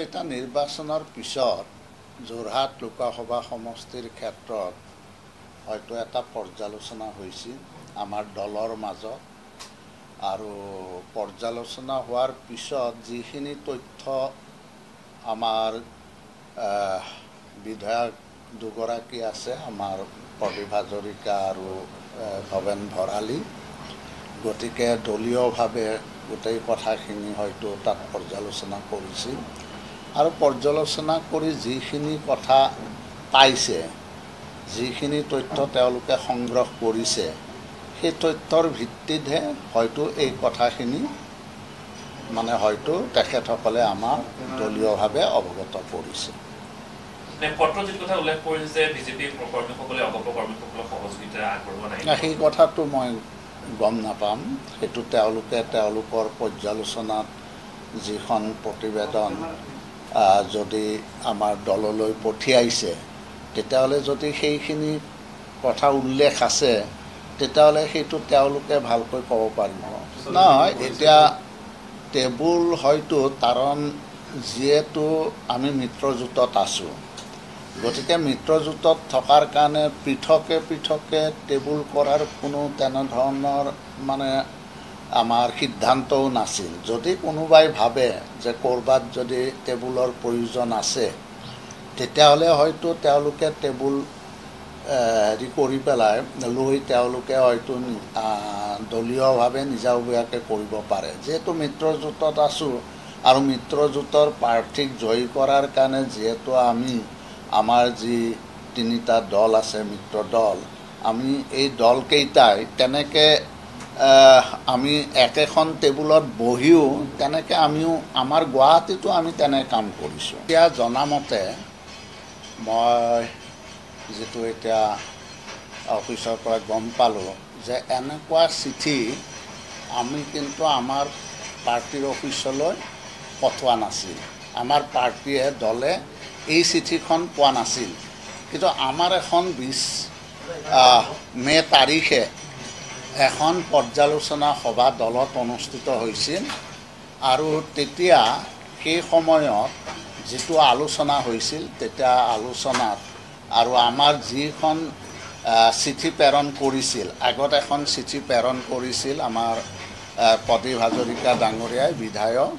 এটা নিৰ্বাচনৰ পিছত যোৰহাট লোকসভা সমষ্টিৰ ক্ষেত্ৰত হয়তো এটা পৰ্যালোচনা হৈছিল আমাৰ দলৰ মাজত আৰু পৰ্যালোচনা হোৱাৰ পিছত যিখিনি তথ্য আমাৰ বিধায়ক দুগৰাকী আছে আমাৰ প্ৰদীপ হাজৰিকা আৰু ভৱেন ভৰালী গতিকে দলীয়ভাৱে গোটেই কথাখিনি হয়তো তাত পৰ্যালোচনা কৰিছিল আৰু পৰ্যালোচনা কৰি যিখিনি কথা পাইছে যিখিনি তথ্য তেওঁলোকে সংগ্ৰহ কৰিছে সেই তথ্যৰ ভিত্তিতহে হয়তো এই কথাখিনি মানে হয়তো তেখেতসকলে আমাৰ দলীয়ভাৱে অৱগত কৰিছে সেই কথাটো মই গম নাপাম সেইটো তেওঁলোকে তেওঁলোকৰ পৰ্যালোচনাত যিখন প্ৰতিবেদন যদি আমাৰ দললৈ পঠিয়াইছে তেতিয়াহ'লে যদি সেইখিনি কথা উল্লেখ আছে তেতিয়াহ'লে সেইটো তেওঁলোকে ভালকৈ ক'ব পাৰিব নহয় এতিয়া টেবুল হয়তো কাৰণ যিহেতু আমি মিত্ৰজোঁটত আছোঁ গতিকে মিত্ৰজোঁটত থকাৰ কাৰণে পৃথকে পৃথকে টেবুল কৰাৰ কোনো তেনেধৰণৰ মানে আমাৰ সিদ্ধান্তও নাছিল যদি কোনোবাই ভাবে যে ক'ৰবাত যদি টেবুলৰ প্ৰয়োজন আছে তেতিয়াহ'লে হয়তো তেওঁলোকে টেবুল হেৰি কৰি পেলাই লৈ তেওঁলোকে হয়তো দলীয়ভাৱে নিজাববীয়াকৈ কৰিব পাৰে যিহেতু মিত্ৰজোঁটত আছোঁ আৰু মিত্ৰজোঁটৰ প্ৰাৰ্থীক জয়ী কৰাৰ কাৰণে যিহেতু আমি আমাৰ যি তিনিটা দল আছে মিত্ৰ দল আমি এই দলকেইটাই তেনেকৈ আমি একেখন টেবুলত বহিও তেনেকৈ আমিও আমাৰ গুৱাহাটীতো আমি তেনে কাম কৰিছোঁ এতিয়া জনামতে মই যিটো এতিয়া অফিচৰ পৰা গম পালোঁ যে এনেকুৱা চিঠি আমি কিন্তু আমাৰ পাৰ্টীৰ অফিচলৈ পঠোৱা নাছিল আমাৰ পাৰ্টীয়ে দলে এই চিঠিখন পোৱা নাছিল কিন্তু আমাৰ এখন 20 মে তাৰিখে এখন পৰ্যালোচনা সভা দলত অনুষ্ঠিত হৈছিল আৰু তেতিয়া সেই সময়ত যিটো আলোচনা হৈছিল তেতিয়া আলোচনাত আৰু আমাৰ যিখন চিঠি প্ৰেৰণ কৰিছিল আগত এখন চিঠি প্ৰেৰণ কৰিছিল আমাৰ প্ৰদীপ হাজৰিকা ডাঙৰীয়াই বিধায়ক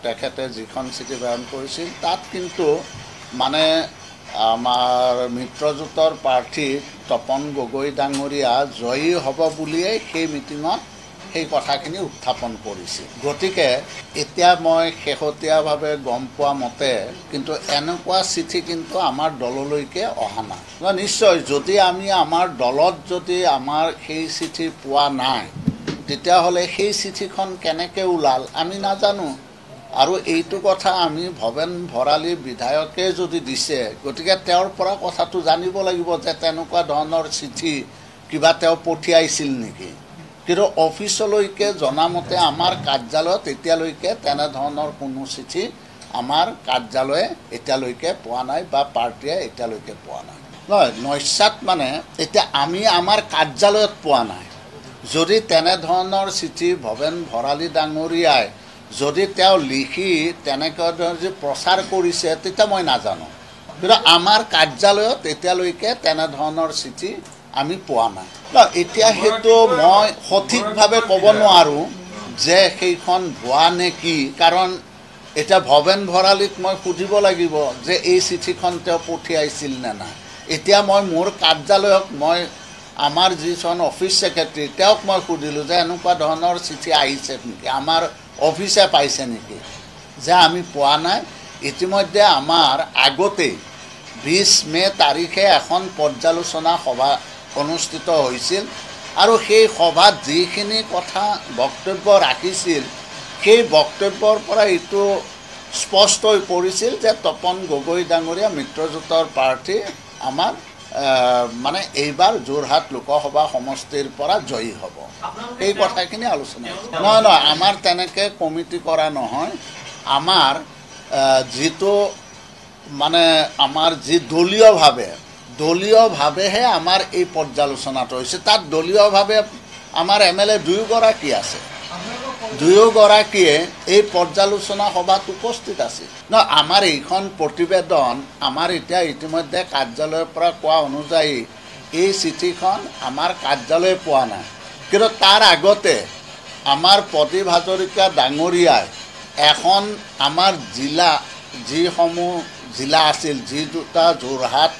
তেখেতে যিখন চিঠি প্ৰেৰণ কৰিছিল তাত কিন্তু মানে আমাৰ মিত্ৰজোঁটৰ প্ৰাৰ্থী তপন গগৈ ডাঙৰীয়া জয়ী হ'ব বুলিয়েই সেই মিটিঙত সেই কথাখিনি উত্থাপন কৰিছিল গতিকে এতিয়া মই শেহতীয়াভাৱে গম পোৱা মতে কিন্তু এনেকুৱা চিঠি কিন্তু আমাৰ দললৈকে অহা নাই নিশ্চয় যদি আমি আমাৰ দলত যদি আমাৰ সেই চিঠি পোৱা নাই তেতিয়াহ'লে সেই চিঠিখন কেনেকৈ ওলাল আমি নাজানো আৰু এইটো কথা আমি ভৱেন ভৰালী বিধায়কে যদি দিছে গতিকে তেওঁৰ পৰা কথাটো জানিব লাগিব যে তেনেকুৱা ধৰণৰ চিঠি কিবা তেওঁ পঠিয়াইছিল নেকি কিন্তু অফিচলৈকে জনামতে আমাৰ কাৰ্যালয়ত এতিয়ালৈকে তেনেধৰণৰ কোনো চিঠি আমাৰ কাৰ্যালয়ে এতিয়ালৈকে পোৱা নাই বা পাৰ্টীয়ে এতিয়ালৈকে পোৱা নাই নহয় নস্যাত মানে এতিয়া আমি আমাৰ কাৰ্যালয়ত পোৱা নাই যদি তেনেধৰণৰ চিঠি ভৱেন ভৰালী ডাঙৰীয়াই যদি তেওঁ লিখি তেনেকৈ যদি প্ৰচাৰ কৰিছে তেতিয়া মই নাজানো কিন্তু আমাৰ কাৰ্যালয়ত এতিয়ালৈকে তেনেধৰণৰ চিঠি আমি পোৱা নাই এতিয়া সেইটো মই সঠিকভাৱে ক'ব নোৱাৰোঁ যে সেইখন ভুৱা নে কি কাৰণ এতিয়া ভৱেন ভৰালীক মই সুধিব লাগিব যে এই চিঠিখন তেওঁ পঠিয়াইছিল নে নাই এতিয়া মই মোৰ কাৰ্যালয়ক মই আমাৰ যিজন অফিচ ছেক্ৰেটাৰী তেওঁক মই সুধিলোঁ যে এনেকুৱা ধৰণৰ চিঠি আহিছে নেকি আমাৰ অফিচে পাইছে নেকি যে আমি পোৱা নাই ইতিমধ্যে আমাৰ আগতেই 20 মে তাৰিখে এখন পৰ্যালোচনা সভা অনুষ্ঠিত হৈছিল আৰু সেই সভাত যিখিনি কথা বক্তব্য ৰাখিছিল সেই বক্তব্যৰ পৰা এইটো স্পষ্ট হৈ পৰিছিল যে তপন গগৈ ডাঙৰীয়া মিত্ৰজোঁটৰ প্ৰাৰ্থী আমাৰ মানে এইবাৰ যোৰহাট লোকসভা সমষ্টিৰ পৰা জয়ী হ'ব এই কথাখিনি আলোচনা নহয় নহয় আমাৰ তেনেকৈ কমিটি কৰা নহয় আমাৰ যিটো মানে আমাৰ যি দলীয়ভাৱেহে আমাৰ এই পৰ্যালোচনাটো হৈছে তাত দলীয়ভাৱে আমাৰ MLA 2গৰাকী আছে দুয়োগৰাকীয়ে এই পৰ্যালোচনা সভাত উপস্থিত আছিল আমাৰ এইখন প্ৰতিবেদন আমাৰ এতিয়া ইতিমধ্যে কাৰ্যালয়ৰ পৰা কোৱা অনুযায়ী এই চিঠিখন আমাৰ কাৰ্যালয়ে পোৱা নাই কিন্তু তাৰ আগতে আমাৰ প্ৰদীপ হাজৰিকা ডাঙৰীয়াই এখন আমাৰ জিলা যিসমূহ জিলা আছিল যি দুটা যোৰহাট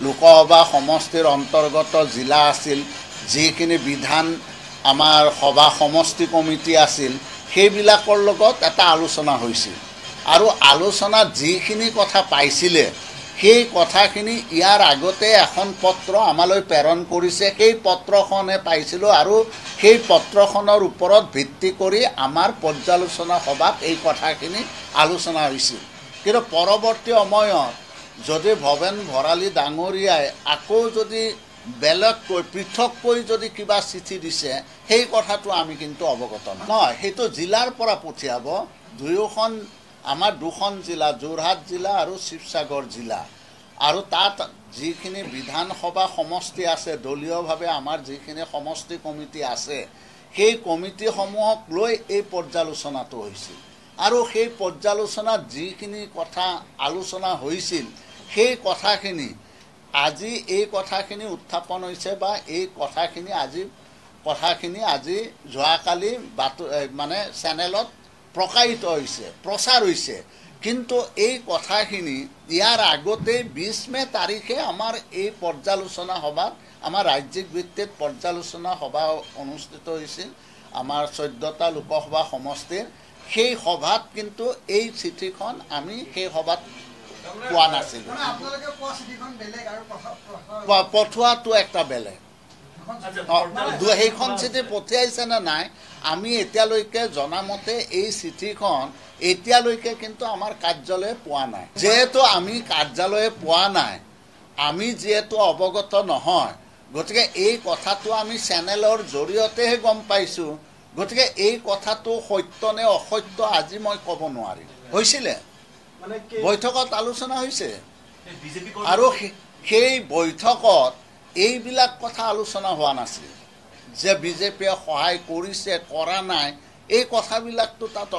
লোকসভা সমষ্টিৰ অন্তৰ্গত জিলা আছিল যিখিনি বিধান আমাৰ সভা সমষ্টি কমিটি আছিল সেইবিলাকৰ লগত এটা আলোচনা হৈছিল আৰু আলোচনাত যিখিনি কথা পাইছিলে সেই কথাখিনি ইয়াৰ আগতে এখন পত্ৰ আমালৈ প্ৰেৰণ কৰিছে সেই পত্ৰখনে পাইছিলোঁ আৰু সেই পত্ৰখনৰ ওপৰত ভিত্তি কৰি আমাৰ পৰ্যালোচনা সভাত এই কথাখিনি আলোচনা হৈছিল কিন্তু পৰৱৰ্তী সময়ত যদি ভৱেন ভৰালী ডাঙৰীয়াই আকৌ যদি বেলেগকৈ পৃথককৈ যদি কিবা চিঠি দিছে সেই কথাটো আমি কিন্তু অৱগত নহয় সেইটো জিলাৰ পৰা পঠিয়াব দুয়োখন আমাৰ দুখন জিলা যোৰহাট জিলা আৰু শিৱসাগৰ জিলা আৰু তাত যিখিনি বিধানসভা সমষ্টি আছে দলীয়ভাৱে আমাৰ যিখিনি সমষ্টি কমিটি আছে সেই কমিটিসমূহক লৈ এই পৰ্যালোচনাটো হৈছিল আৰু সেই পৰ্যালোচনাত যিখিনি কথা আলোচনা হৈছিল সেই কথাখিনি আজি এই কথাখিনি উত্থাপন হৈছে বা এই কথাখিনি আজি যোৱাকালি মানে চেনেলত প্ৰকাশিত হৈছে প্ৰচাৰ হৈছে কিন্তু এই কথাখিনি ইয়াৰ আগতে 20 মে তাৰিখে আমাৰ এই পৰ্যালোচনা সভাত আমাৰ ৰাজ্যিক ভিত্তিত পৰ্যালোচনা সভা অনুষ্ঠিত হৈছিল আমাৰ 14টা লোকসভা সমষ্টিৰ সেই সভাত কিন্তু এই চিঠিখন আমি সেই সভাত পোৱা নাছিলোঁ পঠোৱাটো একটা বেলেগ সেইখন চিঠি পঠিয়াইছে নে নাই আমি এতিয়ালৈকে জনামতে এই চিঠিখন এতিয়ালৈকে কিন্তু আমাৰ কাৰ্যালয়ে পোৱা নাই যেহেতু আমি কাৰ্যালয়ে পোৱা নাই আমি যেহেতু অৱগত নহয় গতিকে এই কথাটো আমি চেনেলৰ জৰিয়তেহে গম পাইছোঁ গতিকে এই কথাটো সত্য নে অসত্য আজি মই ক'ব নোৱাৰিম হৈছিলে বৈঠকত আলোচনা হৈছে আৰু সেই বৈঠকত এইবিলাক কথা আলোচনা হোৱা নাছিল যে বিজেপিয়ে সহায় কৰিছে কৰা নাই এই কথাবিলাকতো তাত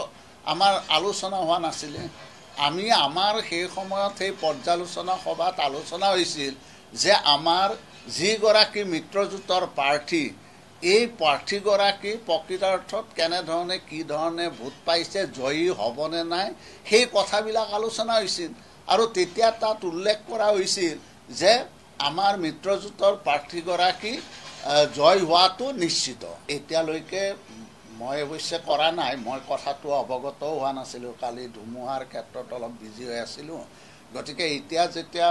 আমাৰ আলোচনা হোৱা নাছিলে আমি আমাৰ সেই সময়ত সেই পৰ্যালোচনা সভাত আলোচনা হৈছিল যে আমাৰ যিগৰাকী মিত্ৰজোঁটৰ প্ৰাৰ্থী এই প্ৰাৰ্থীগৰাকী প্ৰকৃতাৰ্থত কেনেধৰণে কি ধৰণে ভোট পাইছে জয়ী হ'বনে নাই সেই কথাবিলাক আলোচনা হৈছিল আৰু তেতিয়া তাত উল্লেখ কৰা হৈছিল যে আমাৰ মিত্ৰজোঁটৰ প্ৰাৰ্থীগৰাকী জয় হোৱাটো নিশ্চিত এতিয়ালৈকে মই অৱশ্যে কৰা নাই মই কথাটো অৱগত হোৱা নাছিলোঁ কালি ধুমুহাৰ ক্ষেত্ৰত অলপ বিজি হৈ আছিলোঁ গতিকে এতিয়া যেতিয়া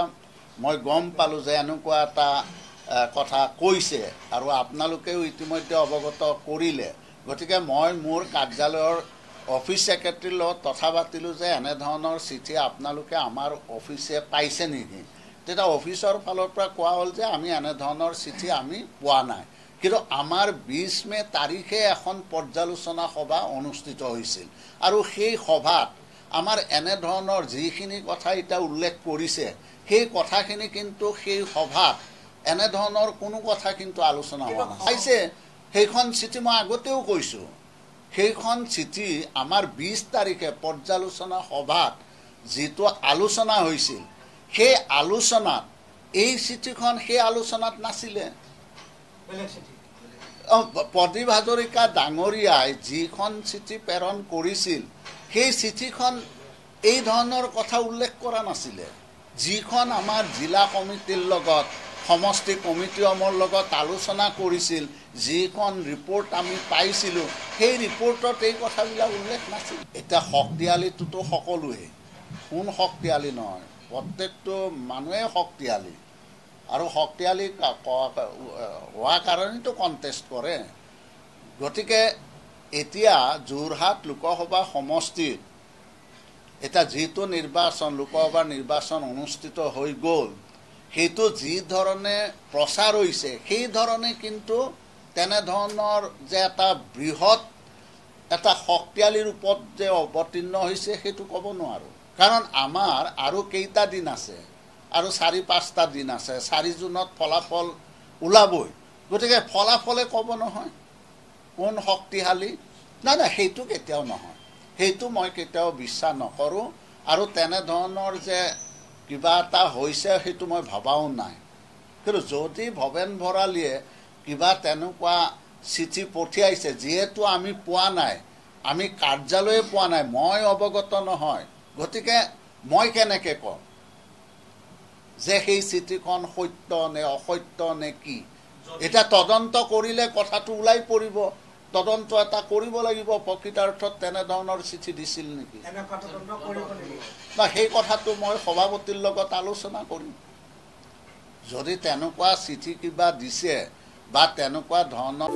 মই গম পালোঁ যে এনেকুৱা এটা কথা কৈছে আৰু আপোনালোকেও ইতিমধ্যে অৱগত কৰিলে গতিকে মই মোৰ কাৰ্যালয়ৰ অফিচ ছেক্ৰেটাৰীৰ লগত কথা পাতিলোঁ যে এনেধৰণৰ চিঠি আপোনালোকে আমাৰ অফিচে পাইছে নেকি তেতিয়া অফিচৰ ফালৰ পৰা কোৱা হ'ল যে আমি এনেধৰণৰ চিঠি আমি পোৱা নাই কিন্তু আমাৰ 20 মে তাৰিখে এখন পৰ্যালোচনা সভা অনুষ্ঠিত হৈছিল আৰু সেই সভাত আমাৰ এনেধৰণৰ যিখিনি কথা এতিয়া উল্লেখ কৰিছে সেই কথাখিনি কিন্তু সেই সভাত এনেধৰণৰ কোনো কথা কিন্তু আলোচনা হোৱা নাছিল সেইখন চিঠি মই আগতেও কৈছোঁ সেইখন চিঠি আমাৰ 20 তাৰিখে পৰ্যালোচনা সভাত যিটো আলোচনা হৈছিল সেই আলোচনাত এই চিঠিখন সেই আলোচনাত নাছিলে প্ৰদীপ হাজৰিকা ডাঙৰীয়াই যিখন চিঠি প্ৰেৰণ কৰিছিল সেই চিঠিখন এই ধৰণৰ কথা উল্লেখ কৰা নাছিলে যিখন আমাৰ জিলা কমিটিৰ লগত সমষ্টি কমিটিসমূহৰ লগত আলোচনা কৰিছিল যিখন ৰিপৰ্ট আমি পাইছিলোঁ সেই ৰিপৰ্টত এই কথাবিলাক উল্লেখ নাছিল এতিয়া শক্তিশালীটোতো সকলোৱে কোন শক্তিশালী নহয় প্ৰত্যেকটো মানুহে শক্তিশালী আৰু শক্তিশালী হোৱা কাৰণেতো কণ্টেষ্ট কৰে গতিকে এতিয়া যোৰহাট লোকসভা সমষ্টিত এটা যিটো নিৰ্বাচন লোকসভাৰ নিৰ্বাচন অনুষ্ঠিত হৈ গ'ল সেইটো যি ধৰণে প্ৰচাৰ হৈছে সেই ধৰণে কিন্তু তেনেধৰণৰ যে এটা বৃহৎ এটা শক্তিশালী ৰূপত যে অৱতীৰ্ণ হৈছে সেইটো ক'ব নোৱাৰোঁ কাৰণ আমাৰ আৰু কেইটা দিন আছে আৰু 4-5টা দিন আছে 4 জুনত ফলাফল ওলাবই গতিকে ফলাফলে ক'ব নহয় কোন শক্তিশালী নাই নাই, সেইটো কেতিয়াও নহয়, সেইটো মই কেতিয়াও বিশ্বাস নকৰোঁ। আৰু তেনেধৰণৰ যে কিবা এটা হৈছে সেইটো মই ভবাও নাই। কিন্তু যদি ভৱেন ভৰালীয়ে কিবা তেনেকুৱা চিঠি পঠিয়াইছে, যিহেতু আমি পোৱা নাই, আমি কাৰ্যালয়ে পোৱা নাই, মই অৱগত নহয়, গতিকে মই কেনেকৈ কম যে সেই চিঠিখন সত্য নে অসত্য নে কি? এতিয়া তদন্ত কৰিলে কথাটো ওলাই পৰিব, তদন্ত এটা কৰিব লাগিব প্ৰকৃতাৰ্থত তেনেধৰণৰ চিঠি দিছিল নেকি। বা সেই কথাটো মই সভাপতিৰ লগত আলোচনা কৰিম। যদি তেনেকুৱা চিঠি কিবা দিছে বা তেনেকুৱা ধৰণৰ